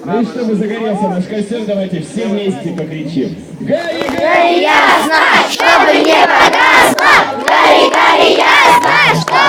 Ну и чтобы загорелся наш костер, давайте все вместе покричим. Гори, Гори ясно, чтобы не погасло! Гори, гори ясно, чтобы